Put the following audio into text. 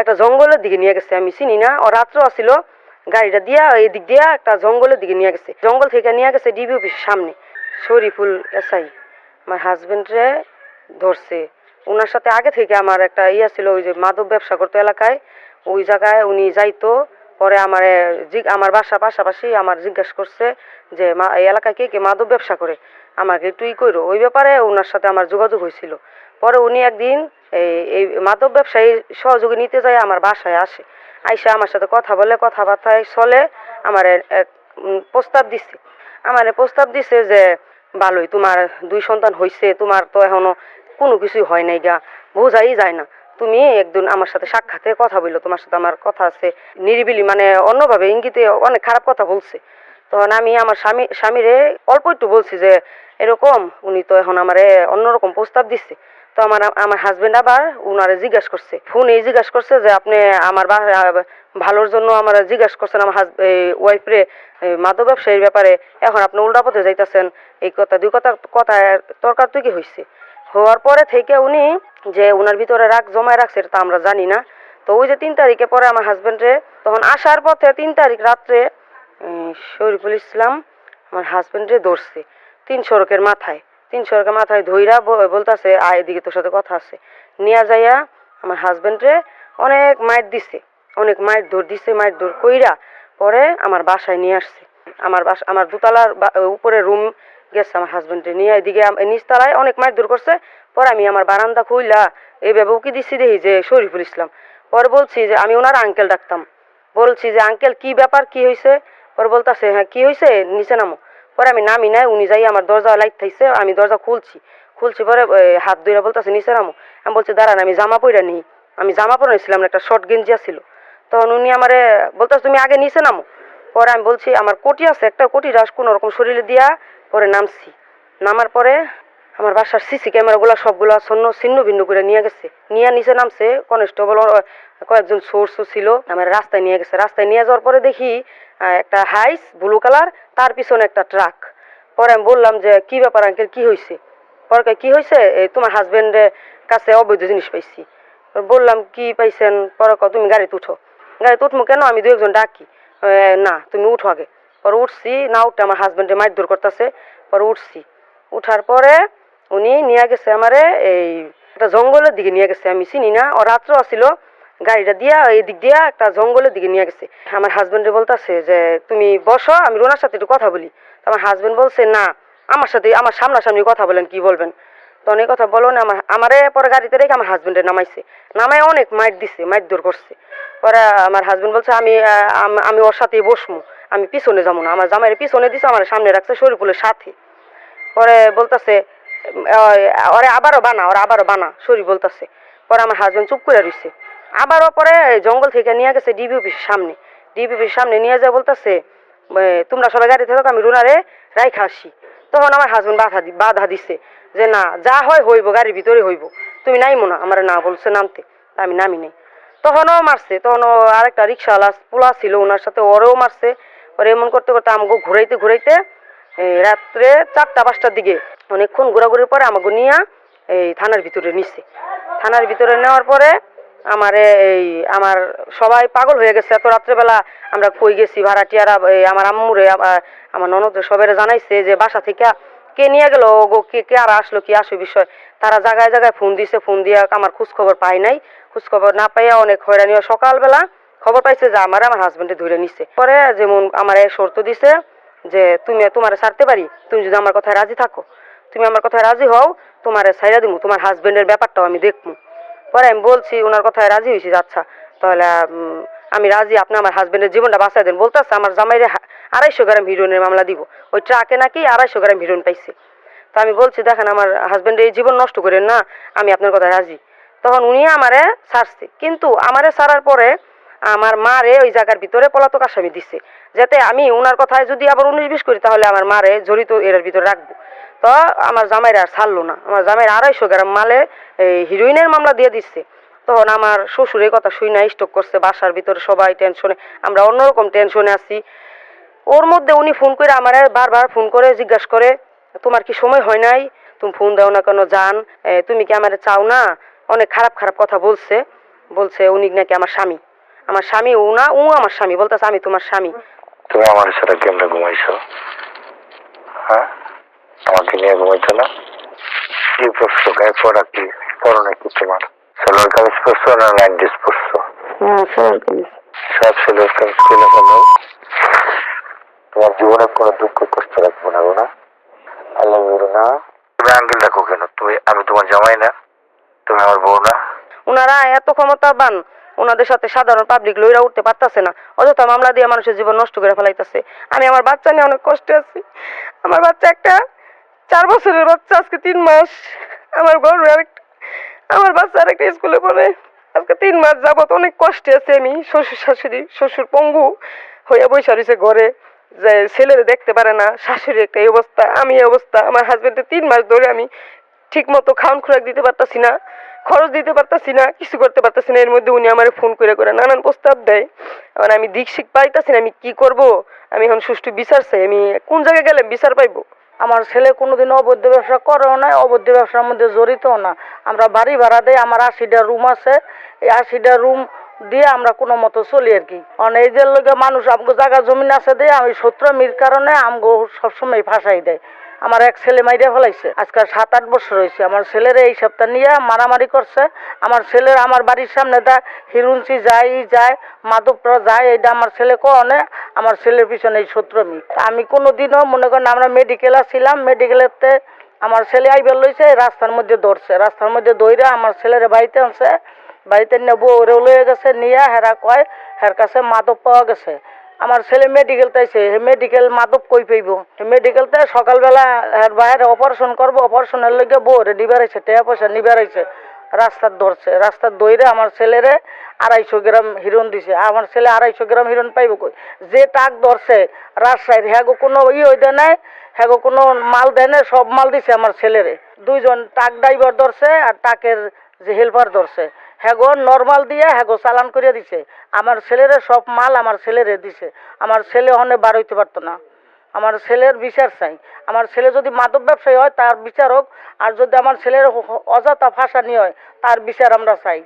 একটা জঙ্গলের দিকে নিয়ে গেছে, আমি চিনি না। ও রাত্র আসছিল, গাড়িটা দিয়া এই দিক দিয়া একটা জঙ্গলের দিকে নিয়ে গেছে। জঙ্গল থেকে নিয়ে গেছে ডিবি অফিসের সামনে। শরীফুল এসআই আমার হাজবেন্ডরে ধরছে। ওনার সাথে আগে থেকে আমার একটা ইয়া ছিল, ওই যে মাদক ব্যবসা করতো এলাকায়, ওই জায়গায় উনি যাইতো। পরে আমার বাসার পাশাপাশি আমার জিজ্ঞাসা করছে যে এই এলাকায় কে কে মাদক ব্যবসা করে, আমাকে একটু কইরো। ওই ব্যাপারে ওনার সাথে আমার যোগাযোগ হয়েছিল। পরে উনি একদিন এই মাদক ব্যবসায়ী সহযোগী নিতে যায় আমার বাসায় আসে। আইসা আমার সাথে কথা বলে, কথাবার্তায় চলে। আমার প্রস্তাব দিচ্ছে, প্রস্তাব দিছে যে ভালোই, তোমার 2 সন্তান হয়েছে, তোমার তো এখনো কোনো কিছুই হয় নাই গা, বোঝাই যায় না। তুমি একদিন আমার সাথে সাক্ষাতে কথা বললো, তোমার সাথে আমার কথা আছে। নিরিবিলি মানে অন্যভাবে ইঙ্গিতে অনেক খারাপ কথা বলছে। তখন আমি আমার স্বামীরে অল্প একটু বলছি যে এরকম, উনি তো এখন আমারে অন্যরকম প্রস্তাব দিচ্ছে। তো আমার হাজবেন্ড আবার উনারে জিজ্ঞাসা করছে, ফোনে জিজ্ঞাসা করছে যে আপনি আমার ভালোর জন্য আমার জিজ্ঞাসা করছেন আমার ওয়াইফরে মাদক ব্যবসায়ীর ব্যাপারে, এখন আপনি উল্টা পথে যাইতেছেন। এই কথা দুই কথা তর্কার তুই কি হয়েছে। হওয়ার পরে থেকে উনি যে উনার ভিতরে রাগ জমায় রাখছে এটা আমরা জানি না। তো ওই যে 3 তারিখে পরে আমার হাজবেন্ডরে তখন আসার পথে 3 তারিখ রাত্রে শরীফুল ইসলাম আমার হাজবেন্ডরে ধরছে 3 সড়কের মাথায়। 3 সড়কের মাথায় ধইরা বলতেছে আয় এদিকে, তোর সাথে কথা আছে। নিয়ে যাইয়া আমার হাজবেন্ডরে অনেক মাইর দিছে, অনেক মাইর ধর দিছে। মাইর ধর কইরা পরে আমার বাসায় নিয়ে আসছে। আমার দোতলার উপরে রুম গেছে আমার হাজবেন্ডে নিয়ে, এদিকে নিচতলায় অনেক মাইর দূর করছে। পরে আমি আমার বারান্দা খুইলা এইভাবে উকি দিচ্ছি, দেখি যে শরীফুল ইসলাম। পরে বলছি যে আমি ওনার আঙ্কেল ডাকতাম, বলছি যে আঙ্কেল কি ব্যাপার, কি হয়েছে। পরে বলতেছে হ্যাঁ কি হয়েছে, নিচে নামো। পরে আমি নামি নাই, উনি যাই আমার দরজা লাইট থাইছে, আমি দরজা খুলছি। পরে হাত ধরে বলতেছে নিচে নামো। আমি বলছি দাঁড়ান, আমি জামা পইরা নিই। আমি জামা পরে নিয়েছিলাম, একটা শর্ট গেঞ্জি ছিল। তখন উনি আমারে বলতেছে তুমি আগে নিচে নামো। পরে আমি বলছি আমার কোটি আছে একটা, কোটি রাস কোনো রকম শরীরে দিয়া পরে নামছি। নামার পরে আমার বাসার সিসি ক্যামেরাগুলো সবগুলো ছিন্ন ভিন্ন করে নিয়ে গেছে। নিয়ে নিচে নামছে কনস্টেবল, কয়েকজন সোর্সও ছিল। আমার রাস্তায় নিয়ে গেছে। রাস্তায় নিয়ে যাওয়ার পরে দেখি একটা হাইস ব্লু কালার, তার পিছনে একটা ট্রাক। পরে আমি বললাম যে কি ব্যাপার আঙ্কেল, কি হয়েছে। পরে কি হয়েছে, তোমার হাজবেন্ডের কাছে অবৈধ জিনিস পাইছি। বললাম কি পাইছেন। পরে তুমি গাড়িতে উঠো। গাড়িতে উঠবো কেন, আমি 2 একজন ডাকি। না তুমি উঠো আগে। পরে উঠছি, না উঠতে আমার হাজবেন্ডে মারধর করতেছে। পরে উঠছি, উঠার পরে উনি নিয়ে গেছে আমারে এই একটা জঙ্গলের দিকে নিয়ে গেছে, আমি চিনি না। ও রাত্র আসছিল, গাড়িটা দিয়া এই দিক দিয়া একটা জঙ্গলের দিকে নিয়ে গেছে। আমার হাজবেন্ডে বলতেছে যে তুমি বসো, আমি রোনার সাথে একটু কথা বলি। আমার হাজবেন্ড বলছে না, আমার সাথে আমার সামনাসামনি কথা বলেন, কি বলবেন। তখন এই কথা বলো না। আমারে পরে গাড়িতে রেখে আমার হাজবেন্ডে নামাইছে। নামায় অনেক মাইর দিছে, মাইর দূর করছে। পরে আমার হাজবেন্ড বলছে আমি ওর সাথেই বসমু, আমি পিছনে যাবো না। আমার জামাইয়ের পিছনে দিছে, আমার সামনে রাখছে শরীফুলের সাথে। পরে বলতেছে ওরা আবারও বানা শরীফ বলতেছে। পরে আমার হাজবেন্ড চুপ করে রইছে। আবারও পরে জঙ্গল থেকে নিয়ে গেছে ডিবি অফিসের সামনে। ডিবি অফিসের সামনে নিয়ে যায় বলতেছে তোমরা সবাই গাড়ি থাকো, আমি রুনারে রাইখা আসি। তখন আমার হাজবেন্ড বাধা দিছে যে না, যা হয় হইব, গাড়ির ভিতরে হইব, তুমি নাইমো না। আমার না বলছে নামতে, আমি নামি নাই। তখনও মারছে। তখন আরেকটা রিক্সাওয়ালা পোলা ছিল, ওনার সাথে ওরেও মারছে। ওরে এমন করতে করতে আমাকে ঘুরাইতে ঘুরাইতে রাত্রে 4টা-5টার দিকে অনেকক্ষণ ঘোরাঘুরির পরে আমাকে নিয়ে এই থানার ভিতরে নিচ্ছে। থানার ভিতরে নেওয়ার পরে আমার সবাই পাগল হয়ে গেছে। এত রাত্রেবেলা আমরা কই গেছি, ভাড়াটিয়ারা আমার আম্মুরে আমার ননদরে সবাই জানাইছে যে বাসা থেকে কে নিয়ে গেল, কে আর আসলো, কি আসো বিষয়। তারা জায়গায় জায়গায় ফোন দিছে, ফোন দিয়ে আমার খোঁজ খবর পাই নাই। খোঁজ খবর না পাইয়া অনেক হয়রানি। সকালবেলা খবর পাইছে যে আমার হাজবেন্ডে ধরে নিচ্ছে। পরে যেমন আমার শর্ত দিছে যে তোমার ছাড়তে পারি, তুমি যদি আমার কথায় রাজি থাকো, তুমি আমার কথায় রাজি হও, তোমার ছাইরা দিমু, তোমার হাজবেন্ডের ব্যাপারটাও আমি দেখবো। পরে আমি বলছি ওনার কথায় রাজি হয়েছি, আচ্ছা তাহলে আমি রাজি, আপনি আমার হাজবেন্ডের জীবনটা বাঁচাই দেন। বলতেছে আমার জামাইরে 250 গ্রাম হিরোইনের মামলা দিব, ওই ট্রাকে নাকি 250 গ্রাম হিরোইন পাইছে। তো আমি বলছি দেখেন আমার হাজবেন্ডের এই জীবন নষ্ট করেন না, আমি আপনার কথায় রাজি। তখন উনি আমারে ছাড়ছে, কিন্তু আমারে ছাড়ার পরে আমার মারে ওই জায়গার ভিতরে পলাতক আসামি দিচ্ছে, যাতে আমি ওনার কথায় যদি আবার 19-20 করি তাহলে আমার মারে জড়িত এর ভিতরে রাখবো। তো আমার জামাইরা আর ছাড়লো না। আমার জামাইয়ের 250 গ্রাম মালে হিরোইনের মামলা দিয়ে দিচ্ছে। তখন আমার শ্বশুরের কথা শুই না স্টক করছে। বাসার ভিতরে সবাই টেনশনে, আমরা অন্যরকম টেনশনে আছি। ওর মধ্যে উনি ফোন করে আমার বারবার ফোন করে জিজ্ঞাসা করে তোমার কি সময় হয় নাই, তুমি ফোন দাও না কেন, জান তুমি কি আমার চাও না, অনেক খারাপ খারাপ কথা বলছে। বলছে উনি নাকি আমার স্বামী ও না, ও আমার স্বামী বলতেছে আমি তোমার স্বামী। তুমি আমার সাথে কেমনে ঘুমাইছো? হ্যাঁ, আমাকে নিয়ে ঘুমাইছো না? কি পরছো গায়ে? পরা কি পরো নাকি তোমার? সালোয়ার কামিজ পরছো না নাইট ড্রেস পরছো? সব সালোয়ার কামিজ খুলে ফেলো। তোমার জীবনে কোনো দুঃখ কষ্ট রাখবো না গো না। আল্লাহ না। তুমি আঙ্কেল রাখো কেন? আমি তোমার জামাই না? তুমি আমার বউ না? ওনারা এত ক্ষমতাবান, ওনাদের সাথে সাধারণ পাবলিক লইরা উঠতে পারতাছে না, অযথা মামলা দিয়ে মানুষের জীবন নষ্ট করে ফেলাইতেছে। আমি আমার বাচ্চা নিয়ে অনেক কষ্টে আছি। আমার বাচ্চা একটা 4 বছরের বাচ্চা, আজকে 3 মাস। আমার গর্বে আমার বাচ্চা আরেকটা স্কুলে পড়ে। আজকে 3 মাস যাবত অনেক কষ্টে আছি আমি। শ্বশুর পঙ্গু হইয়া বৈশা রয়েছে ঘরে, যে ছেলেরে দেখতে পারে না। শাশুড়ি একটা এই অবস্থা, আমি এই অবস্থা। আমার হাজবেন্ডের 3 মাস ধরে আমি ঠিক মতো খাওয়ান খোরাক দিতে পারতাছি না, খরচ দিতে পারতাছি না, কিছু করতে পারতাছি না। এর মধ্যে উনি আমার ফোন করে নানান প্রস্তাব দেয়। এখন আমি দিক শিখ পাইতাছি না, আমি কি করব। আমি এখন সুষ্ঠু বিচার চাই। আমি কোন জায়গায় গেলে বিচার পাইবো? আমার ছেলে কোনোদিন অবৈধ ব্যবসা করেও না, অবৈধ ব্যবসার মধ্যে জড়িতও না। আমরা বাড়ি ভাড়া দেই, আমার 80টা রুম আছে। এই 80টা রুম দিয়ে আমরা কোনো মতো চলি আর কি। কারণ এই যে লোকে মানুষ আমগো জায়গা জমিন আছে দিয়ে আমি শত্রুমির কারণে আমগো সবসময় ফাঁসাই দেয়। আমার এক ছেলে মাইরা ফেলাইছে, আজকাল 7-8 বছর হয়েছে। আমার ছেলের এই সপ্তাহ নিয়ে মারামারি করছে। আমার ছেলের আমার বাড়ির সামনে দা হিরুঞ্চি যায়, মাধবরা যায়, এটা আমার ছেলে কনে। আমার ছেলের পিছনে এই শত্রুমি। আমি কোনোদিনও মনে করেন, আমরা মেডিকেল ছিলাম, মেডিকেলেতে আমার ছেলে আইবার লইছে, রাস্তার মধ্যে ধরছে। রাস্তার মধ্যে দইরা আমার ছেলের বাড়িতে আনছে, বাড়িতে নিয়ে বউরে লয়ে গেছে। নিয়ে হেরা কয় হের কাছে মাদক পাওয়া গেছে। আমার ছেলে মেডিকেল তাইছে, মেডিকেল মাদক কই পাইব? মেডিকেলতে সকালবেলা হের বাইরে অপারেশন করবো, অপারেশনের লগে বউরে নিবারাইছে, টাকা পয়সা নিবারাইছে। রাস্তার ধরছে, রাস্তার দইরে আমার ছেলেরে 250 গ্রাম হিরোইন দিছে। আমার ছেলে 250 গ্রাম হিরোইন পাইব কই? যে টাক ধরছে রাজশাহীর, হ্যাগো কোনো হইতে নাই, হ্যাগো কোনো মাল দেয় না, সব মাল দিছে আমার ছেলেরে। 2 জন টাক ড্রাইভার ধরছে আর টাকের যে হেল্পার ধরছে, হ্যাগো নর্মাল দিয়ে হ্যাগো চালান করিয়া দিছে। আমার ছেলেরে সব মাল আমার ছেলেরে দিছে। আমার ছেলে হনে বার হইতে পারতো না। আমার ছেলের বিচার চাই। আমার ছেলে যদি মাদক ব্যবসায়ী হয় তার বিচার হোক, আর যদি আমার ছেলের অযথা ফাঁসানি হয় তার বিচার আমরা চাই।